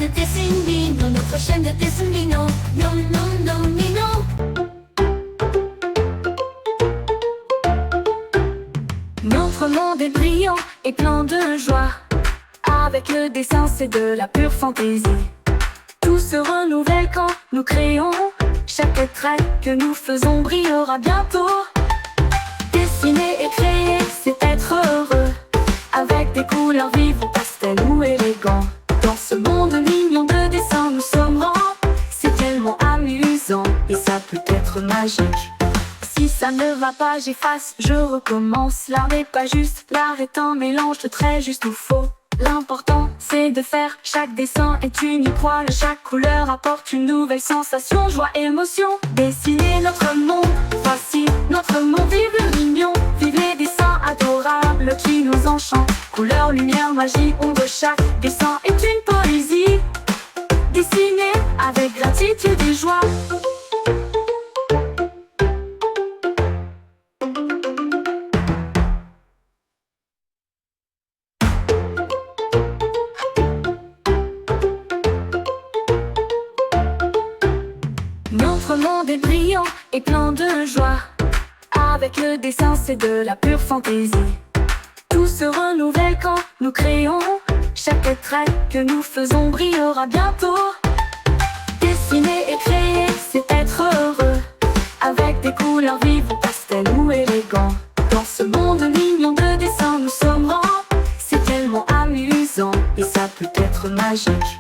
de dessin Nino, notre chaîne de dessin Nino, non, non, non, Nino. Notre monde est brillant et plein de joie. Avec le dessin, c'est de la pure fantaisie. Tout se renouvelle quand nous créons. Chaque trait que nous faisons brillera bientôt. Dessiner et créer, c'est être heureux. Avec des couleurs vives ou pastel ou élégants. Dans ce monde mignon de dessins, nous sommes grands. C'est tellement amusant et ça peut être magique. Si ça ne va pas, j'efface, je recommence. L'art n'est pas juste, l'art est un mélange de traits juste ou faux. L'important c'est de faire, chaque dessin est unique. Chaque couleur apporte une nouvelle sensation, joie et émotion. Dessiner notre monde, voici notre monde. Vive le mignon, vive les dessins adorables qui nous enchantent. Couleur, lumière, magie, ombre, chaque dessin est une poésie. Dessiner avec gratitude et joie. Notre monde est brillant et plein de joie. Avec le dessin, c'est de la pure fantaisie. Tout se renouvelle quand nous créons. Chaque trait que nous faisons brillera bientôt. Dessiner et créer, c'est être heureux. Avec des couleurs vives ou pastel ou élégants. Dans ce monde mignon de dessins, nous sommes grands. C'est tellement amusant et ça peut être magique.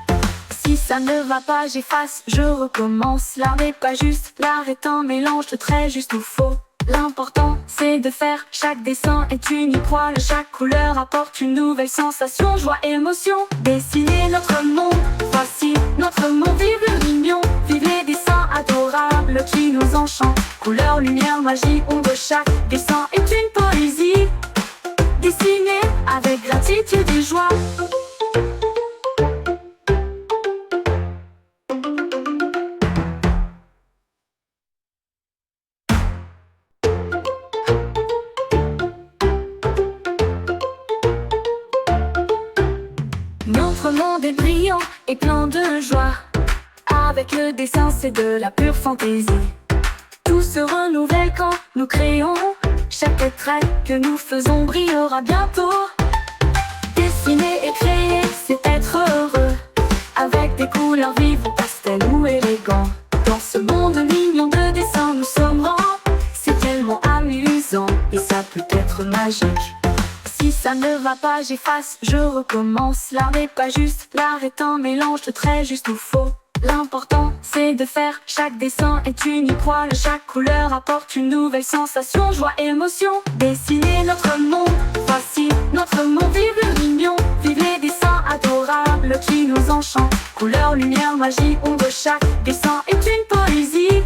Si ça ne va pas, j'efface, je recommence. L'art n'est pas juste, l'art est un mélange de traits juste ou faux. L'important c'est de faire, chaque dessin est unique. Chaque couleur apporte une nouvelle sensation, joie et émotion. Dessiner notre monde, voici notre monde. Vive le mignon, vive les dessins adorables qui nous enchantent. Couleur, lumière, magie, ombre, chaque dessin est une poésie. Dessiner avec gratitude et joie. Notre monde est brillant et plein de joie. Avec le dessin, c'est de la pure fantaisie. Tout se renouvelle quand nous créons. Chaque trait que nous faisons brillera bientôt. Dessiner et créer, c'est être heureux. Avec des couleurs vives ou pastel ou élégants. Dans ce monde mignon de dessins, nous sommes grands. C'est tellement amusant et ça peut être magique. Si ça ne va pas, j'efface, je recommence. L'art n'est pas juste, l'art est un mélange de traits juste ou faux. L'important c'est de faire, chaque dessin est unique. Chaque couleur apporte une nouvelle sensation, joie et émotion. Dessiner notre monde, voici notre monde. Vive le mignon, vive les dessins adorables qui nous enchantent. Couleur, lumière, magie, ombre, chaque dessin est une poésie.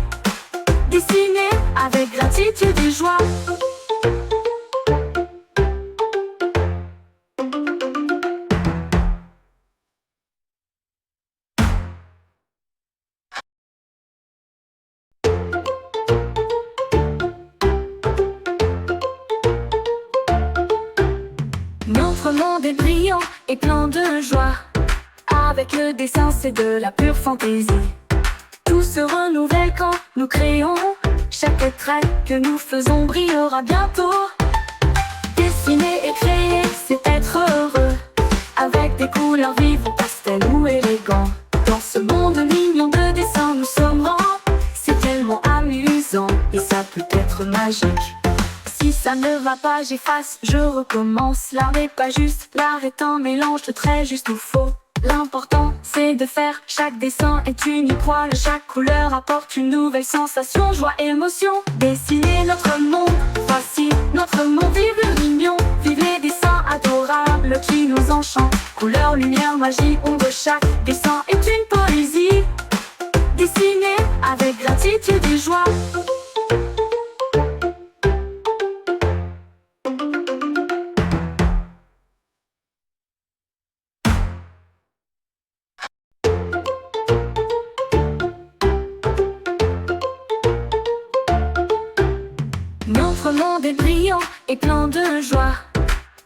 Dessiner avec gratitude et joie. Notre monde est brillant et plein de joie. Avec le dessin, c'est de la pure fantaisie. Tout se renouvelle quand nous créons. Chaque trait que nous faisons brillera bientôt. Dessiner et créer, c'est être heureux. Avec des couleurs vives ou pastel ou élégants. Dans ce monde mignon de dessins, nous sommes grands. C'est tellement amusant et ça peut être magique. Si ça ne va pas, j'efface, je recommence. L'art n'est pas juste, l'art est un mélange de traits juste ou faux. L'important c'est de faire, chaque dessin est unique. Chaque couleur apporte une nouvelle sensation, joie et émotion. Dessiner notre monde, voici notre monde. Vive le mignon, vive les dessins adorables qui nous enchantent. Couleur, lumière, magie, ombre, chaque dessin est une poésie. Dessiner avec gratitude et joie. Notre monde est brillant et plein de joie.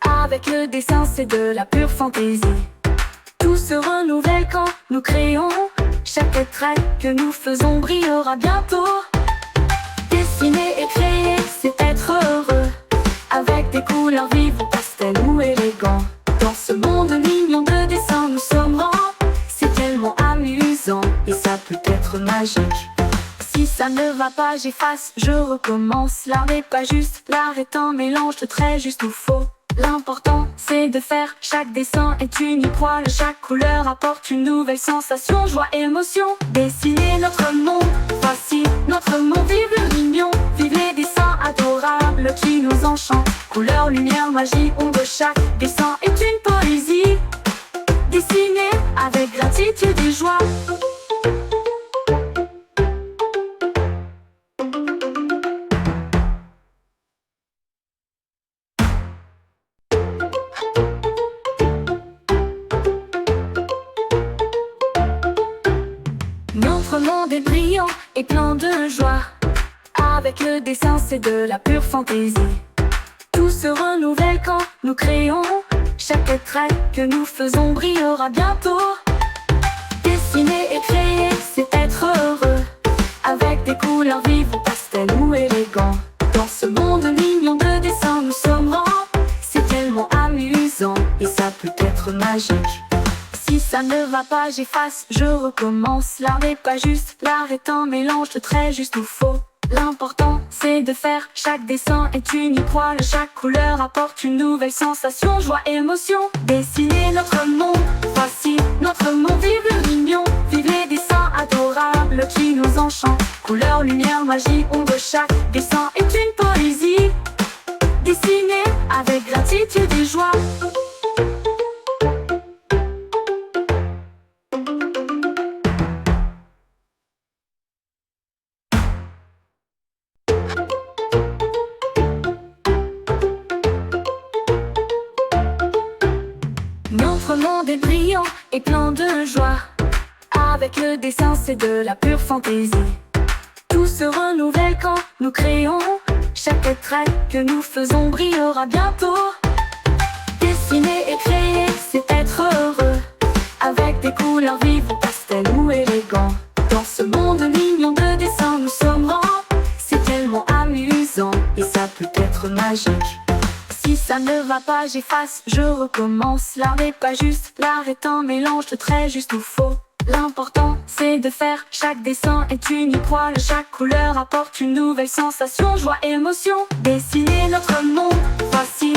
Avec le dessin, c'est de la pure fantaisie. Tout se renouvelle quand nous créons. Chaque trait que nous faisons brillera bientôt. Dessiner et créer, c'est être heureux, avec des couleurs vives ou pastel ou élégants. Dans ce monde mignon de dessins, nous sommes grands. C'est tellement amusant et ça peut être magique. Si ça ne va pas, j'efface, je recommence. L'art n'est pas juste, l'art est un mélange de traits juste ou faux. L'important c'est de faire, chaque dessin est unique. Chaque couleur apporte une nouvelle sensation, joie, émotion. Dessiner notre monde, voici notre monde. Vive le mignon, vive les dessins adorables qui nous enchantent. Couleur, lumière, magie, ombre, chaque dessin est une poésie. Dessiner avec gratitude et joie. Notre monde est brillant et plein de joie. Avec le dessin, c'est de la pure fantaisie. Tout se renouvelle quand nous créons. Chaque trait que nous faisons brillera bientôt. Dessiner et créer, c'est être heureux, avec des couleurs vives ou pastel ou élégants. Dans ce monde mignon de dessins, nous sommes grands. C'est tellement amusant et ça peut être magique. Si ça ne va pas, j'efface, je recommence. L'art n'est pas juste, l'art est un mélange de traits juste ou faux. L'important c'est de faire, chaque dessin est unique. Chaque couleur apporte une nouvelle sensation, joie, émotion. Dessiner notre monde, voici notre monde. Vive le mignon, vive les dessins adorables qui nous enchantent. Couleur, lumière, magie, ombre, chaque dessin est une poésie. Dessiner avec gratitude et joie. Notre monde est brillant et plein de joie. Avec le dessin, c'est de la pure fantaisie. Tout se renouvelle quand nous créons. Chaque trait que nous faisons brillera bientôt. Dessiner et créer, c'est être heureux, avec des couleurs vives ou pastel ou élégants. Dans ce monde mignon de dessins, nous sommes grands. C'est tellement amusant et ça peut être magique. Si ça ne va pas, j'efface, je recommence. L'art n'est pas juste, l'art est un mélange de traits juste ou faux. L'important c'est de faire, chaque dessin est unique. Chaque couleur apporte une nouvelle sensation, joie, émotion. Dessiner notre monde, voici